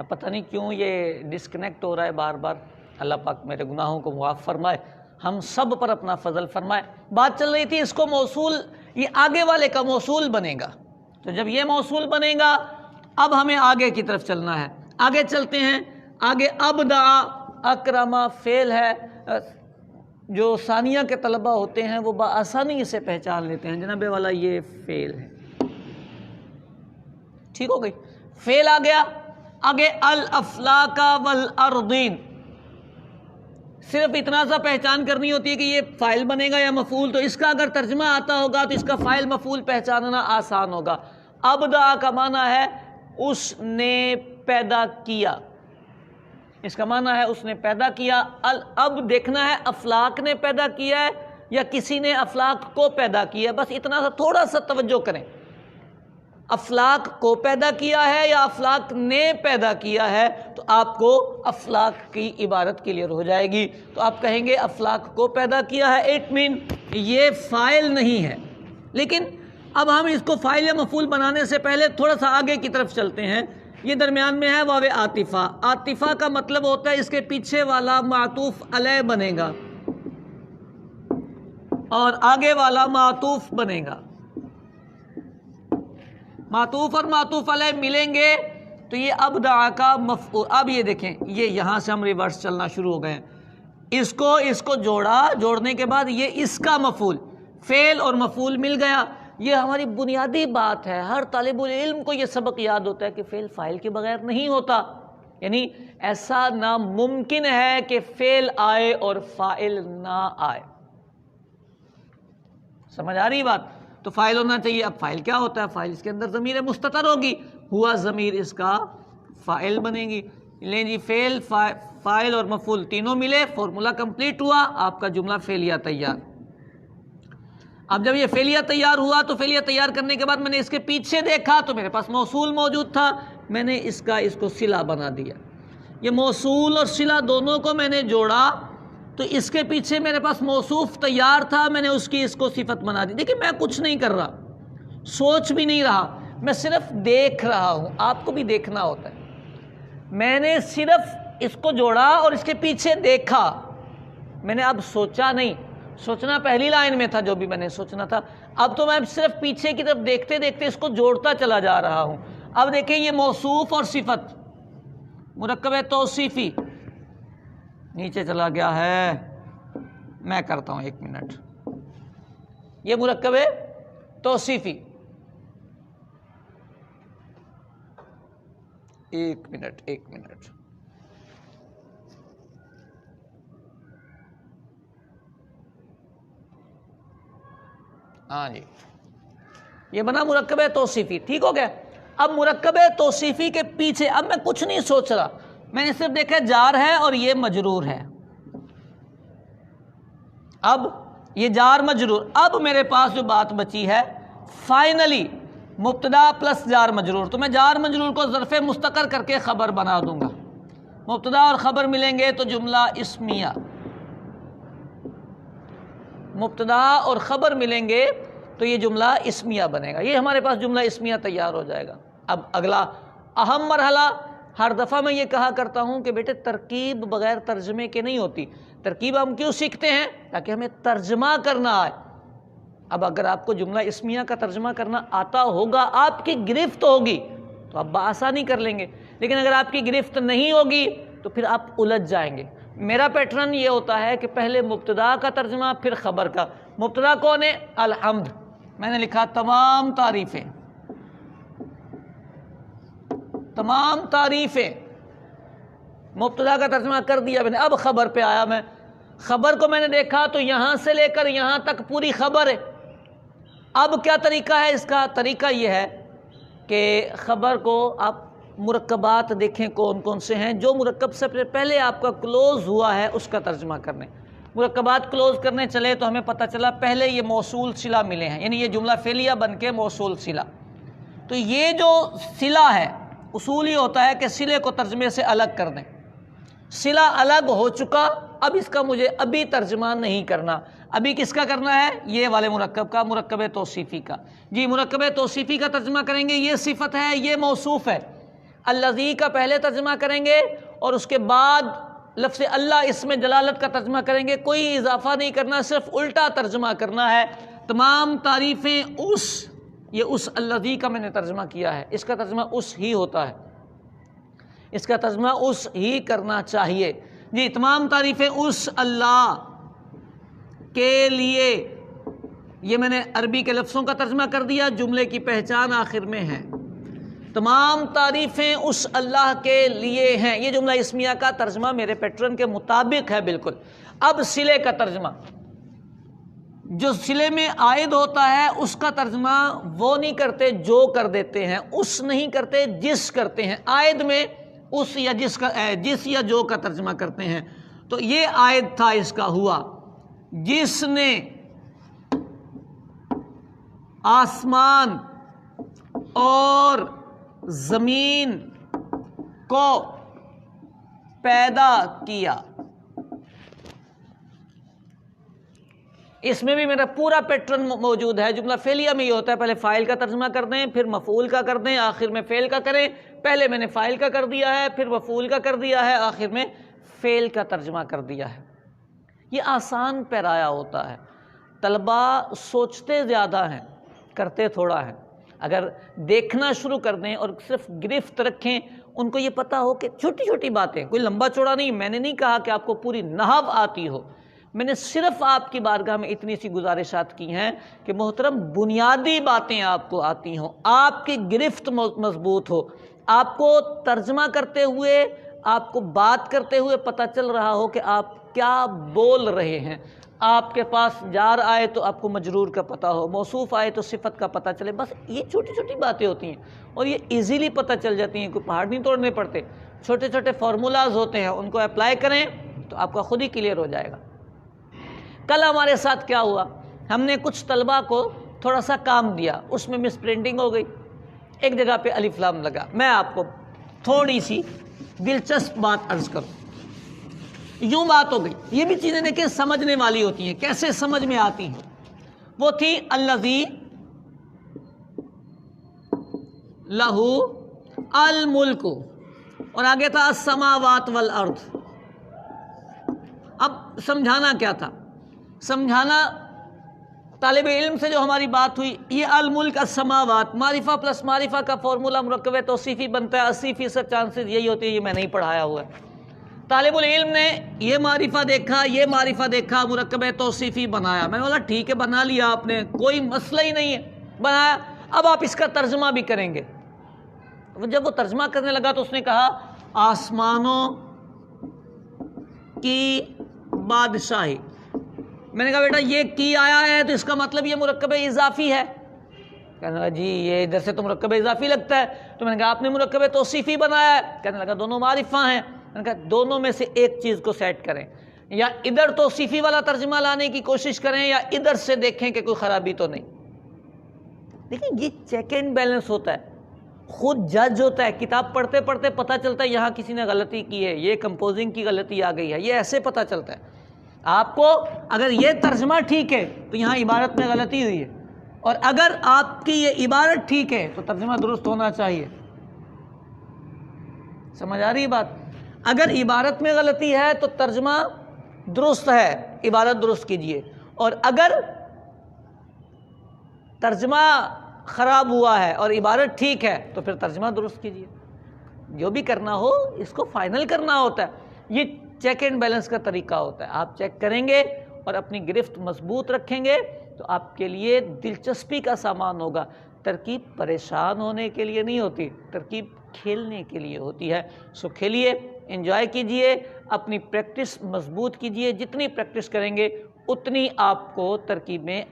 پتہ نہیں کیوں یہ ڈسکنیکٹ ہو رہا ہے بار بار. اللہ پاک میرے گناہوں کو معاف فرمائے, ہم سب پر اپنا فضل فرمائے. بات چل رہی تھی اس کو موصول, یہ آگے والے کا موصول بنے گا. تو جب یہ موصول بنے گا اب ہمیں آگے کی طرف چلنا ہے. آگے چلتے ہیں. آگے ابدع اکرما فعل ہے. جو ثانیہ کے طلبہ ہوتے ہیں وہ بآسانی اسے پہچان لیتے ہیں. جناب والا یہ فعل ہے. ٹھیک ہو گئی. فعل آ گیا. آگے الافلاک والارضین, صرف اتنا سا پہچان کرنی ہوتی ہے کہ یہ فاعل بنے گا یا مفعول. تو اس کا اگر ترجمہ آتا ہوگا تو اس کا فاعل مفعول پہچاننا آسان ہوگا. ابدع کا معنی ہے اس نے پیدا کیا. اس کا معنی ہے اس نے پیدا کیا. اب دیکھنا ہے افلاک نے پیدا کیا ہے یا کسی نے افلاک کو پیدا کیا. بس اتنا سا تھوڑا سا توجہ کریں. افلاک کو پیدا کیا ہے یا افلاک نے پیدا کیا ہے, تو آپ کو افلاک کی عبارت کلیئر ہو جائے گی. تو آپ کہیں گے افلاک کو پیدا کیا ہے, اٹ مین یہ فاعل نہیں ہے. لیکن اب ہم اس کو فاعل یا مفعول بنانے سے پہلے تھوڑا سا آگے کی طرف چلتے ہیں. یہ درمیان میں ہے واو عاطفہ. عاطفہ کا مطلب ہوتا ہے اس کے پیچھے والا معطوف علیہ بنے گا اور آگے والا معطوف بنے گا. معطوف اور معطوف علیہ ملیں گے تو یہ ابدع کا مفعول. اب یہ دیکھیں, یہ یہاں سے ہم ریورس چلنا شروع ہو گئے ہیں. اس کو جوڑا, جوڑنے کے بعد یہ اس کا مفعول, فعل اور مفعول مل گیا. یہ ہماری بنیادی بات ہے. ہر طالب العلم کو یہ سبق یاد ہوتا ہے کہ فعل فاعل کے بغیر نہیں ہوتا. یعنی ایسا ناممکن ہے کہ فعل آئے اور فاعل نہ آئے. سمجھ آ رہی بات؟ تو فاعل ہونا چاہیے. اب فاعل کیا ہوتا ہے؟ فاعل اس کے اندر ضمیر مستتر ہوگی. ہوا ضمیر اس کا فاعل بنے گی. لیں جی, فعل فاعل اور مفعول تینوں ملے, فارمولا کمپلیٹ ہوا, آپ کا جملہ فعلیہ تیار. اب جب یہ فعلیہ تیار ہوا تو فعلیہ تیار کرنے کے بعد میں نے اس کے پیچھے دیکھا تو میرے پاس موصول موجود تھا. میں نے اس کو صلہ بنا دیا. یہ موصول اور صلہ دونوں کو میں نے جوڑا تو اس کے پیچھے میرے پاس موصوف تیار تھا. میں نے اس کو صفت بنا دی. دیکھیں میں کچھ نہیں کر رہا, سوچ بھی نہیں رہا, میں صرف دیکھ رہا ہوں. آپ کو بھی دیکھنا ہوتا ہے. میں نے صرف اس کو جوڑا اور اس کے پیچھے دیکھا. میں نے اب سوچا نہیں. سوچنا پہلی لائن میں تھا جو بھی میں نے سوچنا تھا. اب تو میں صرف پیچھے کی طرف دیکھتے دیکھتے اس کو جوڑتا چلا جا رہا ہوں. اب دیکھیں یہ موصوف اور صفت مرکب توصیفی نیچے چلا گیا ہے. میں کرتا ہوں 1 منٹ. یہ مرکب توصیفی, 1 منٹ. ہاں جی, یہ بنا مرکب توصیفی. ٹھیک ہو گیا. اب مرکب توصیفی کے پیچھے اب میں کچھ نہیں سوچ رہا. میں نے صرف دیکھا جار ہے اور یہ مجرور ہے. اب یہ جار مجرور. اب میرے پاس جو بات بچی ہے فائنلی مبتدا پلس جار مجرور. تو میں جار مجرور کو ظرف مستقر کر کے خبر بنا دوں گا. مبتدا اور خبر ملیں گے تو جملہ اسمیہ. مبتدا اور خبر ملیں گے تو یہ جملہ اسمیہ بنے گا. یہ ہمارے پاس جملہ اسمیہ تیار ہو جائے گا. اب اگلا اہم مرحلہ. ہر دفعہ میں یہ کہا کرتا ہوں کہ بیٹے ترکیب بغیر ترجمے کے نہیں ہوتی. ترکیب ہم کیوں سیکھتے ہیں؟ تاکہ ہمیں ترجمہ کرنا آئے. اب اگر آپ کو جملہ اسمیہ کا ترجمہ کرنا آتا ہوگا, آپ کی گرفت ہوگی تو آپ بآسانی کر لیں گے. لیکن اگر آپ کی گرفت نہیں ہوگی تو پھر آپ الجھ جائیں گے. میرا پیٹرن یہ ہوتا ہے کہ پہلے مبتدا کا ترجمہ پھر خبر کا. مبتدا کون ہے؟ الحمد. میں نے لکھا تمام تعریفیں. تمام تعریفیں. مبتدا کا ترجمہ کر دیا میں نے. اب خبر پہ آیا. میں خبر کو میں نے دیکھا تو یہاں سے لے کر یہاں تک پوری خبر ہے. اب کیا طریقہ ہے اس کا؟ طریقہ یہ ہے کہ خبر کو آپ مرکبات دیکھیں کون کون سے ہیں. جو مرکب سے پہلے آپ کا کلوز ہوا ہے اس کا ترجمہ کرنے. مرکبات کلوز کرنے چلے تو ہمیں پتہ چلا پہلے یہ موصول صلہ ملے ہیں. یعنی یہ جملہ فعلیہ بن کے موصول صلہ. تو یہ جو صلہ ہے اصول یہ ہوتا ہے کہ صلے کو ترجمے سے الگ کر دیں. صلہ الگ ہو چکا, اب اس کا مجھے ابھی ترجمہ نہیں کرنا. ابھی کس کا کرنا ہے؟ یہ والے مرکب کا, مرکب توصیفی کا. جی مرکب توصیفی کا ترجمہ کریں گے. یہ صفت ہے, یہ موصوف ہے. الذی کا پہلے ترجمہ کریں گے اور اس کے بعد لفظ اللہ اس میں جلالت کا ترجمہ کریں گے، کوئی اضافہ نہیں کرنا، صرف الٹا ترجمہ کرنا ہے۔ تمام تعریفیں یہ اس الذی کا میں نے ترجمہ کیا ہے، اس کا ترجمہ اس ہی ہوتا ہے، اس کا ترجمہ اس ہی کرنا چاہیے جی۔ تمام تعریفیں اس اللہ کے لیے، یہ میں نے عربی کے لفظوں کا ترجمہ کر دیا، جملے کی پہچان آخر میں ہے۔ تمام تعریفیں اس اللہ کے لیے ہیں، یہ جملہ اسمیہ کا ترجمہ میرے پیٹرن کے مطابق ہے بالکل۔ اب صلے کا ترجمہ، جو صلے میں عائد ہوتا ہے اس کا ترجمہ وہ نہیں کرتے جو کر دیتے ہیں، اس نہیں کرتے جس کرتے ہیں، عائد میں اس یا جس یا جو کا ترجمہ کرتے ہیں۔ تو یہ عائد تھا اس کا ہوا، جس نے آسمان اور زمین کو پیدا کیا۔ اس میں بھی میرا پورا پیٹرن موجود ہے۔ جملہ فعلیہ میں یہ ہوتا ہے، پہلے فاعل کا ترجمہ کر دیں، پھر مفعول کا کر دیں، آخر میں فعل کا کریں۔ پہلے میں نے فاعل کا کر دیا ہے، پھر مفعول کا کر دیا ہے، آخر میں فعل کا ترجمہ کر دیا ہے۔ یہ آسان پیرایا ہوتا ہے۔ طلبہ سوچتے زیادہ ہیں، کرتے تھوڑا ہیں۔ اگر دیکھنا شروع کر دیں اور صرف گرفت رکھیں، ان کو یہ پتہ ہو کہ چھوٹی چھوٹی باتیں، کوئی لمبا چوڑا نہیں، میں نے نہیں کہا کہ آپ کو پوری نحو آتی ہو، میں نے صرف آپ کی بارگاہ میں اتنی سی گزارشات کی ہیں کہ محترم بنیادی باتیں آپ کو آتی ہوں، آپ کی گرفت مضبوط ہو، آپ کو ترجمہ کرتے ہوئے، آپ کو بات کرتے ہوئے پتہ چل رہا ہو کہ آپ کیا بول رہے ہیں۔ آپ کے پاس جار آئے تو آپ کو مجرور کا پتہ ہو، موصوف آئے تو صفت کا پتہ چلے، بس یہ چھوٹی چھوٹی باتیں ہوتی ہیں اور یہ ایزیلی پتہ چل جاتی ہیں، کوئی پہاڑ نہیں توڑنے پڑتے، چھوٹے چھوٹے فارمولاز ہوتے ہیں، ان کو اپلائی کریں تو آپ کا خود ہی کلیئر ہو جائے گا۔ کل ہمارے ساتھ کیا ہوا، ہم نے کچھ طلبہ کو تھوڑا سا کام دیا، اس میں مس پرنٹنگ ہو گئی، ایک جگہ پہ الف لام لگا۔ میں آپ کو تھوڑی سی دلچسپ بات عرض کروں، یوں بات ہو گئی، یہ بھی چیزیں دیکھیں سمجھنے والی ہوتی ہیں، کیسے سمجھ میں آتی ہیں۔ وہ تھی الذی لہ الملک، اور آگے تھا السماوات والارض۔ اب سمجھانا کیا تھا؟ سمجھانا طالب علم سے جو ہماری بات ہوئی، یہ الملک السماوات، معرفہ پلس معرفہ کا فارمولہ مرکب توصیفی بنتا ہے، 80% چانسز یہی ہوتے ہیں، یہ میں نہیں پڑھایا ہوا ہے۔ طالب العلم نے یہ معرفہ دیکھا، یہ معرفہ دیکھا، مرکب توصیفی بنایا، میں نے بولا ٹھیک ہے بنا لیا آپ نے، کوئی مسئلہ ہی نہیں ہے، بنایا۔ اب آپ اس کا ترجمہ بھی کریں گے۔ جب وہ ترجمہ کرنے لگا تو اس نے کہا آسمانوں کی بادشاہی۔ میں نے کہا بیٹا یہ کی آیا ہے تو اس کا مطلب یہ مرکب اضافی ہے۔ کہنے لگا جی یہ ادھر سے تو مرکب اضافی لگتا ہے، تو میں نے کہا آپ نے مرکب توصیفی بنایا ہے۔ کہنے لگا دونوں معرفہ ہیں۔ میں نے کہا دونوں میں سے ایک چیز کو سیٹ کریں، یا ادھر توصیفی والا ترجمہ لانے کی کوشش کریں یا ادھر سے دیکھیں کہ کوئی خرابی تو نہیں۔ دیکھیں یہ چیک اینڈ بیلنس ہوتا ہے، خود جج ہوتا ہے، کتاب پڑھتے پڑھتے پتہ چلتا ہے یہاں کسی نے غلطی کی ہے، یہ کمپوزنگ کی غلطی آ گئی ہے، یہ ایسے پتہ چلتا ہے۔ آپ کو اگر یہ ترجمہ ٹھیک ہے تو یہاں عبارت میں غلطی ہوئی ہے، اور اگر آپ کی یہ عبارت ٹھیک ہے تو ترجمہ درست ہونا چاہیے۔ سمجھ آ رہی بات؟ اگر عبارت میں غلطی ہے تو ترجمہ درست ہے، عبارت درست کیجئے، اور اگر ترجمہ خراب ہوا ہے اور عبارت ٹھیک ہے تو پھر ترجمہ درست کیجئے۔ جو بھی کرنا ہو اس کو فائنل کرنا ہوتا ہے، یہ چیک اینڈ بیلنس کا طریقہ ہوتا ہے۔ آپ چیک کریں گے اور اپنی گرفت مضبوط رکھیں گے تو آپ کے لیے دلچسپی کا سامان ہوگا۔ ترکیب پریشان ہونے کے لیے نہیں ہوتی، ترکیب کھیلنے کے لیے ہوتی ہے۔ سو کھیلیے، انجوائے کیجئے، اپنی پریکٹس مضبوط کیجئے، جتنی پریکٹس کریں گے اتنی آپ کو ترکیبیں